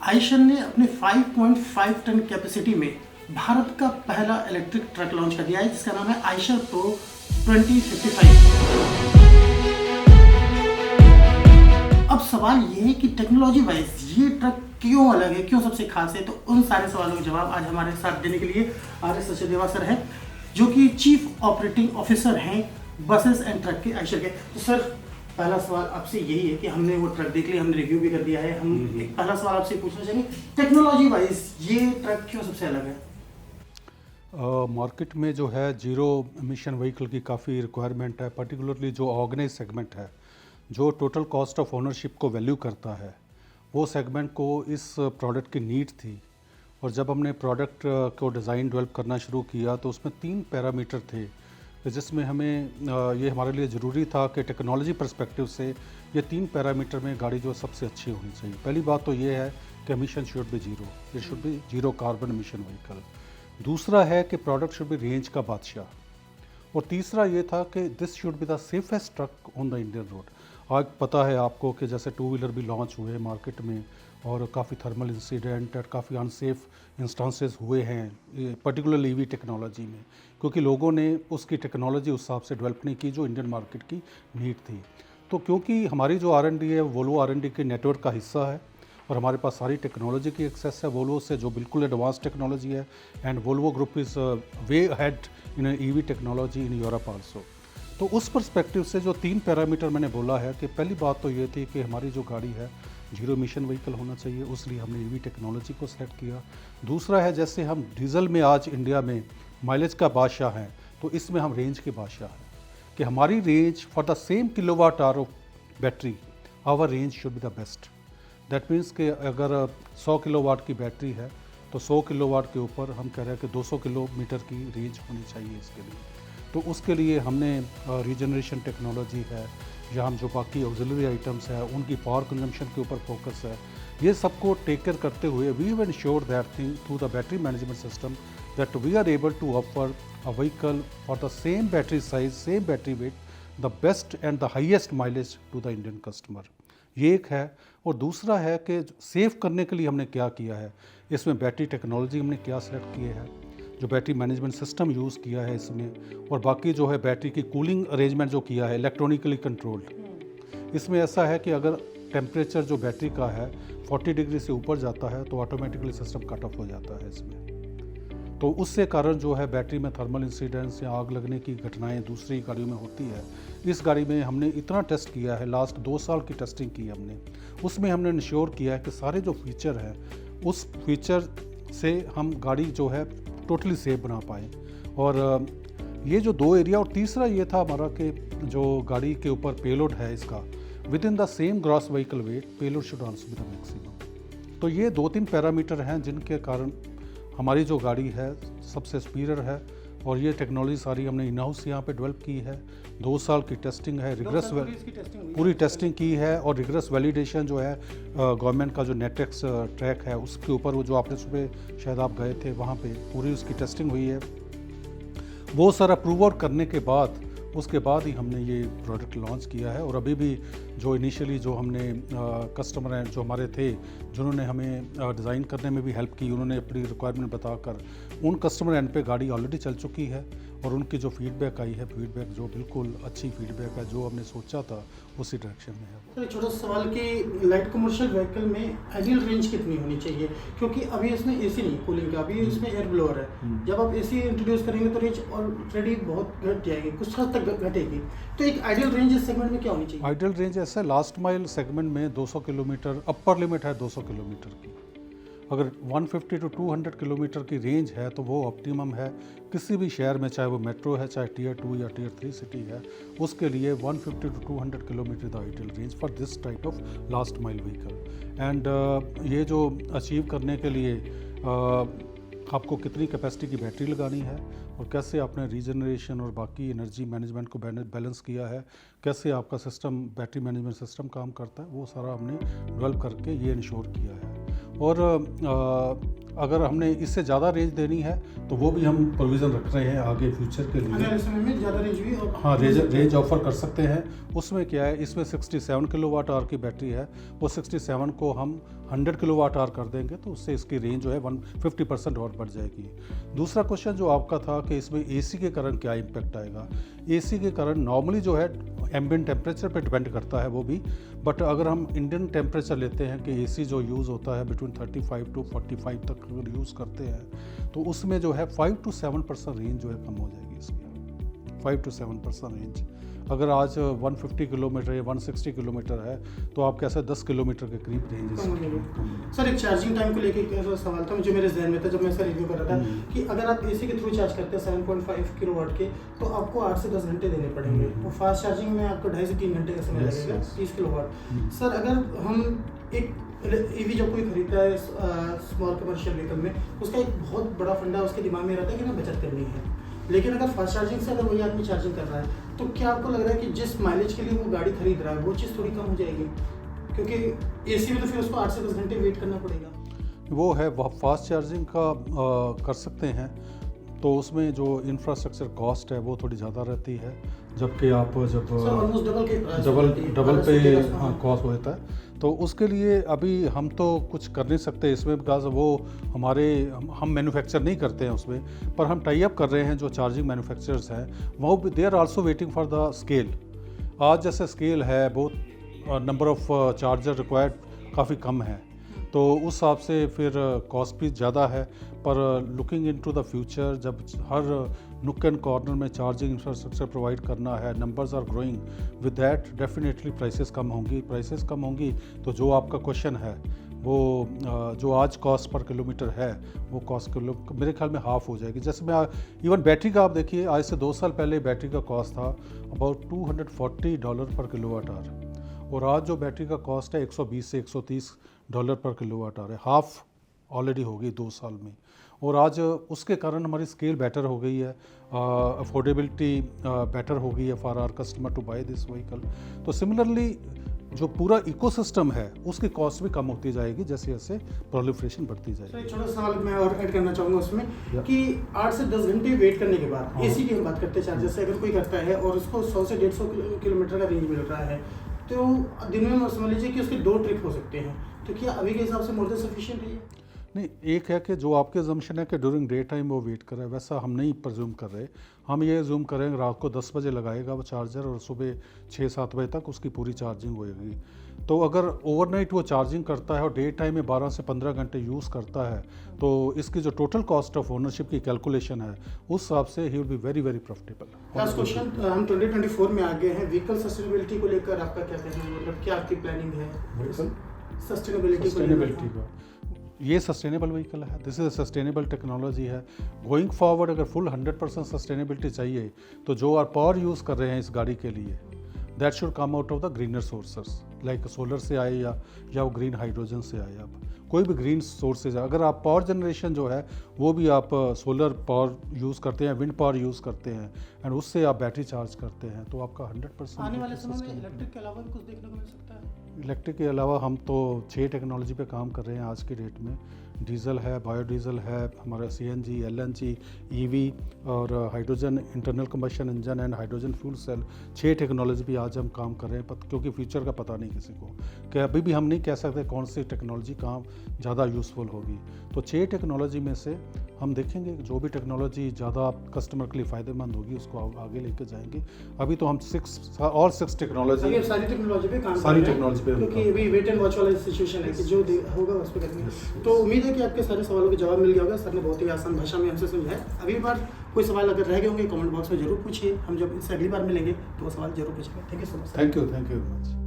आइशर ने अपने 5.5 ton capacity में भारत का पहला इलेक्ट्रिक ट्रक लॉन्च कर दिया है जिसका नाम है आइशर प्रो 2055। अब सवाल ये है कि टेक्नोलॉजी वाइज ये ट्रक क्यों अलग है, क्यों सबसे खास है। तो उन सारे सवालों के जवाब आज हमारे साथ देने के लिए आर एस सचदेवा सर हैं, जो कि चीफ ऑपरेटिंग ऑफिसर हैं बसेस एंड ट्रक के आइशर के। तो सर, पहला सवाल आपसे यही है कि हमने वो ट्रक देख लिया, हमने रिव्यू भी कर दिया है। हम एक पहला सवाल आपसे पूछना चाहेंगे, टेक्नोलॉजी वाइज ये ट्रक क्यों सबसे अलग है? मार्केट में जो है जीरो एमिशन व्हीकल की काफ़ी रिक्वायरमेंट है, पर्टिकुलरली जो ऑर्गेनाइज सेगमेंट है, जो टोटल कॉस्ट ऑफ ओनरशिप को वैल्यू करता है, वो सेगमेंट को इस प्रोडक्ट की नीड थी। और जब हमने प्रोडक्ट को डिज़ाइन डेवलप करना शुरू किया तो उसमें 3 पैरामीटर थे जिसमें हमें ये हमारे लिए ज़रूरी था कि टेक्नोलॉजी पर्सपेक्टिव से ये 3 पैरामीटर में गाड़ी जो सबसे अच्छी होनी चाहिए। पहली बात तो ये है कि एमिशन शुड बी जीरो, ये should be zero carbon emission vehicle. दूसरा है कि प्रोडक्ट शुड बी रेंज का बादशाह। और तीसरा ये था कि this should be the safest truck on the Indian road. आज पता है आपको कि जैसे 2 व्हीलर भी लॉन्च हुए मार्केट में और काफ़ी थर्मल इंसिडेंट और काफ़ी अनसेफ इंस्टेंसेस हुए हैं, पर्टिकुलरली ईवी टेक्नोलॉजी में, क्योंकि लोगों ने उसकी टेक्नोलॉजी उस हिसाब से डेवलप नहीं की जो इंडियन मार्केट की नीड थी। तो क्योंकि हमारी जो R&D है वोल्वो R&D के नेटवर्क का हिस्सा है और हमारे पास सारी टेक्नोलॉजी की एक्सेस है वोल्वो से, जो बिल्कुल एडवांस टेक्नोलॉजी है। And Volvo group is way ahead in EV technology in Europe also. तो उस पर्सपेक्टिव से जो 3 पैरामीटर मैंने बोला है कि पहली बात तो ये थी कि हमारी जो गाड़ी है जीरो एमिशन व्हीकल होना चाहिए, उसलिए हमने ईवी टेक्नोलॉजी को सेलेक्ट किया। दूसरा है, जैसे हम डीजल में आज इंडिया में माइलेज का बादशाह हैं, तो इसमें हम रेंज के बादशाह हैं कि हमारी range for the same kilowatt hour of battery our range should be the best. That means कि अगर 100 किलोवाट की बैटरी है तो 100 किलोवाट के ऊपर हम कह रहे हैं कि 200 किलोमीटर की रेंज होनी चाहिए इसके लिए। तो उसके लिए हमने रीजनरेशन टेक्नोलॉजी है या हम जो बाकी ऑक्सिलरी आइटम्स है उनकी पावर कंजम्पशन के ऊपर फोकस है। ये सबको टेक केयर करते हुए we have ensured that thing through the battery management system that we are able to offer a vehicle for the same battery size, same battery weight, the best and the highest mileage to the Indian customer. ये एक है। और दूसरा है कि save करने के लिए हमने क्या किया है, इसमें बैटरी टेक्नोलॉजी हमने क्या सेलेक्ट किए है, जो बैटरी मैनेजमेंट सिस्टम यूज़ किया है इसमें, और बाकी जो है बैटरी की कूलिंग अरेंजमेंट जो किया है इलेक्ट्रॉनिकली कंट्रोल्ड। इसमें ऐसा है कि अगर टेम्परेचर जो बैटरी का है 40 डिग्री से ऊपर जाता है तो ऑटोमेटिकली सिस्टम कट ऑफ हो जाता है इसमें। तो उससे कारण जो है बैटरी में थर्मल इंसिडेंट्स या आग लगने की घटनाएं दूसरी गाड़ियों में होती है। इस गाड़ी में हमने इतना टेस्ट किया है, लास्ट 2 साल की टेस्टिंग की हमने, उसमें हमने इंश्योर किया है कि सारे जो फीचर हैं उस फीचर से हम गाड़ी जो है टोटली सेफ बना पाए। और ये जो 2 एरिया, और तीसरा ये था हमारा कि जो गाड़ी के ऊपर पेलोड है इसका with in the same gross vehicle wait payload should also be the maximum. तो ये 2-3 पैरामीटर हैं जिनके कारण हमारी जो गाड़ी है सबसे सुपीरियर है। और ये टेक्नोलॉजी सारी हमने इन हाउस यहाँ पे डेवलप की है। 2 साल की टेस्टिंग है, रिग्रेस पूरी टेस्टिंग की है और रिग्रेस वैलिडेशन जो है गवर्नमेंट का जो नेटेक्स ट्रैक है उसके ऊपर, वो जो आपने सुबह शायद आप गए थे वहाँ पे पूरी उसकी टेस्टिंग हुई है। वो सारा अप्रूव आउट करने के बाद उसके बाद ही हमने ये प्रोडक्ट लॉन्च किया है। और अभी भी जो इनिशियली जो हमने कस्टमर हैं जो हमारे थे, जिन्होंने हमें डिज़ाइन करने में भी हेल्प की, उन्होंने अपनी रिक्वायरमेंट बताकर उन कस्टमर एंड पे गाड़ी ऑलरेडी चल चुकी है। और उनकी जो फीडबैक आई है, फीडबैक जो बिल्कुल अच्छी फीडबैक है, जो हमने सोचा था उसी डायरेक्शन में है। तो एक छोटा सा सवाल कि लाइट कमर्शियल व्हीकल में आइडियल रेंज कितनी होनी चाहिए, क्योंकि अभी इसमें एसी नहीं कूलिंग का, अभी इसमें एयर ब्लोअर है। जब आप एसी इंट्रोड्यूस करेंगे तो रेंज ऑलरेडी बहुत घट जाएगी, कुछ हद तक घटेगी। तो एक आइडियल रेंज इस सेगमेंट में क्या होनी चाहिए? आइडियल रेंज ऐसा लास्ट माइल सेगमेंट में 200 किलोमीटर अपर लिमिट है, 200 किलोमीटर की। अगर 150 टू 200 किलोमीटर की रेंज है तो वो ऑप्टिमम है किसी भी शहर में, चाहे वो मेट्रो है, चाहे टियर 2 या टियर 3 सिटी है, उसके लिए 150 to 200 kilometre the ideal range for this type of last mile vehicle. And ये जो अचीव करने के लिए आपको कितनी कैपेसिटी की बैटरी लगानी है और कैसे आपने रीजनरेशन और बाकी एनर्जी मैनेजमेंट को बैलेंस किया है, कैसे आपका सिस्टम बैटरी मैनेजमेंट सिस्टम काम करता है, वो सारा हमने डेवलप करके ये इंश्योर किया है। और अगर हमने इससे ज़्यादा रेंज देनी है तो वो भी हम प्रोविज़न रख रहे हैं आगे फ्यूचर के आने लिए। वाले समय में ज़्यादा रेंज भी हाँ, रेंज ऑफर कर सकते हैं। उसमें क्या है, इसमें 67 किलोवाट आवर की बैटरी है, वो 67 को हम 100 किलोवाट आवर कर देंगे तो उससे इसकी रेंज जो है 150% और बढ़ जाएगी। दूसरा क्वेश्चन जो आपका था कि इसमें एसी के कारण क्या इम्पैक्ट आएगा। एसी के कारण नॉर्मली जो है एम्बिएंट टेम्परेचर पे डिपेंड करता है वो भी, बट अगर हम इंडियन टेम्परेचर लेते हैं कि एसी जो यूज़ होता है बिटवीन 35 टू 45 तक अगर यूज़ करते हैं तो उसमें जो है 5 to 7% रेंज जो है कम हो जाएगी इसकी, 5 to 7% रेंज। अगर आज 150 किलोमीटर या 160 किलोमीटर है तो आप कैसे 10 किलोमीटर के करीब रेंज। सर एक चार्जिंग टाइम को लेके एक ऐसा सवाल था जो मेरे जहन में था जब मैं इसका रिव्यू कर रहा था कि अगर आप एसी के थ्रू चार्ज करते हैं 7.5 किलोवाट के तो आपको 8 से 10 घंटे देने पड़ेंगे और फास्ट चार्जिंग में आपको 2.5 से 3 घंटे का समय लगेगा 30 किलोवाट। सर अगर हम एक ईवी जब कोई खरीदता है स्मॉल कमर्शियल व्हीकल में उसका एक बहुत बड़ा फंडा उसके दिमाग में रहता है कि ना बचत करनी है, लेकिन अगर फास्ट चार्जिंग से अगर वही आदमी चार्जिंग कर रहा है तो क्या आपको लग रहा है कि जिस माइलेज के लिए वो गाड़ी खरीद रहा है वो चीज़ थोड़ी कम हो जाएगी, क्योंकि एसी में तो फिर उसको 8 से 10 घंटे वेट करना पड़ेगा। वो है वह फास्ट चार्जिंग का कर सकते हैं तो उसमें जो इंफ्रास्ट्रक्चर कॉस्ट है वो थोड़ी ज़्यादा रहती है, जबकि आप जब डबल पे कॉस्ट होता है तो उसके लिए अभी हम तो कुछ कर नहीं सकते इसमें, बिकॉज वो हम मैन्युफैक्चर नहीं करते हैं उसमें, पर हम टाई अप कर रहे हैं जो चार्जिंग मैन्युफैक्चरर्स हैं वो they are also waiting for the scale. आज जैसे स्केल है बहुत नंबर ऑफ चार्जर रिक्वायर्ड काफ़ी कम है तो उस हिसाब से फिर कॉस्ट भी ज़्यादा है, पर लुकिंग इनटू द फ्यूचर जब हर नुक एंड कॉर्नर में चार्जिंग इंफ्रास्ट्रक्चर प्रोवाइड करना है, numbers are growing, with that definitely prices कम होंगी तो जो आपका क्वेश्चन है वो जो आज कॉस्ट पर किलोमीटर है वो कॉस्ट मेरे ख्याल में हाफ़ हो जाएगी। जैसे मैं इवन बैटरी का आप देखिए, आज से 2 साल पहले बैटरी का कॉस्ट था अबाउट $240 पर किलोवाट आवर और आज जो बैटरी का कॉस्ट है 120 से $130 पर किलोवाट आवर है, हाफ ऑलरेडी हो गई 2 साल में। और आज उसके कारण हमारी स्केल बेटर हो गई है, अफोर्डेबिलिटी बेटर हो गई है for our customer to buy this vehicle. तो सिमिलरली जो पूरा इकोसिस्टम है उसकी कॉस्ट भी कम होती जाएगी जैसे जैसे प्रोलिफरेशन बढ़ती जाएगी। एक छोटा सवाल मैं और ऐड करना चाहूँगा उसमें कि 8 से 10 घंटे वेट करने के बाद एसी की हम बात करते हैं चार्जर से, अगर कोई करता है और उसको 100 से 150 किलोमीटर का रेंज मिल रहा है तो दिन में समझ लीजिए कि उसके 2 ट्रिप हो सकते हैं, तो क्या अभी के हिसाब से मोर देन सफिशिएंट है ये? नहीं, एक है कि जो आपके अजम्पशन है कि ड्यूरिंग डे टाइम वो वेट कर रहा है, वैसा हम नहीं प्रज्यूम कर रहे। हम ये अज्यूम कर रहे हैं रात को 10 बजे लगाएगा वो चार्जर और सुबह 6-7 बजे तक उसकी पूरी चार्जिंग होएगी। तो अगर ओवरनाइट वो चार्जिंग करता है और डे टाइम में 12 से 15 घंटे यूज़ करता है तो इसकी जो टोटल कॉस्ट ऑफ ओनरशिप की कैलकुलेशन है उस हिसाब से he will be very very profitable. Last question, हम 2024 में आ गए हैं, व्हीकल सस्टेनेबिलिटी को लेकर आपका क्या कहना है, मतलब क्या आपकी प्लानिंग है सस्टेनेबिलिटी का? ये सस्टेनेबल व्हीकल है, दिस इज सस्टेनेबल टेक्नोलॉजी है। गोइंग फॉरवर्ड अगर फुल 100% सस्टेनेबिलिटी चाहिए तो जो आप पावर यूज़ कर रहे हैं इस गाड़ी के लिए that should come out of the greener sources, like solar से आए या वो ग्रीन हाइड्रोजन से आए, आप कोई भी ग्रीन सोर्सेज। अगर आप पावर जनरेशन जो है वो भी आप सोलर पावर यूज़ करते हैं, विंड पावर यूज़ करते हैं एंड उससे आप बैटरी चार्ज करते हैं तो आपका 100% आने वाले समय में इलेक्ट्रिक के अलावा भी कुछ देखने को मिल सकता है। इलेक्ट्रिक के अलावा हम तो 6 टेक्नोलॉजी पे काम कर रहे हैं आज की डेट में। डीजल है, बायोडीजल है, हमारा CNG, LNG, EV और hydrogen internal combustion engine and hydrogen fuel cell, 6 technology पे आज हम काम कर रहे हैं क्योंकि फ्यूचर का पता नहीं किसी को कि अभी भी हम नहीं कह सकते कौन सी टेक्नोलॉजी कहाँ ज़्यादा यूज़फुल होगी। तो 6 टेक्नोलॉजी में से हम देखेंगे जो भी टेक्नोलॉजी ज़्यादा कस्टमर के लिए फ़ायदेमंद होगी उसको आगे लेके जाएंगे। अभी तो हम 6 टेक्नोलॉजी सारी टेक्नोलॉजी पे काम सारी टेक्नोलॉजी पे क्योंकि अभी वेट एंड वॉच वाला सिचुएशन है कि जो होगा उस पर करेंगे। तो उम्मीद है कि आपके सारे सवालों का जवाब मिल गया होगा। सर ने बहुत ही आसान भाषा में हमसे समझाया। अगली बार कोई सवाल अगर रह गए होंगे कमेंट बॉक्स में जरूर पूछिए, हम जब इससे अगली बार मिलेंगे तो वो सवाल जरूर पूछेंगे। Thank you so much. Thank you very much.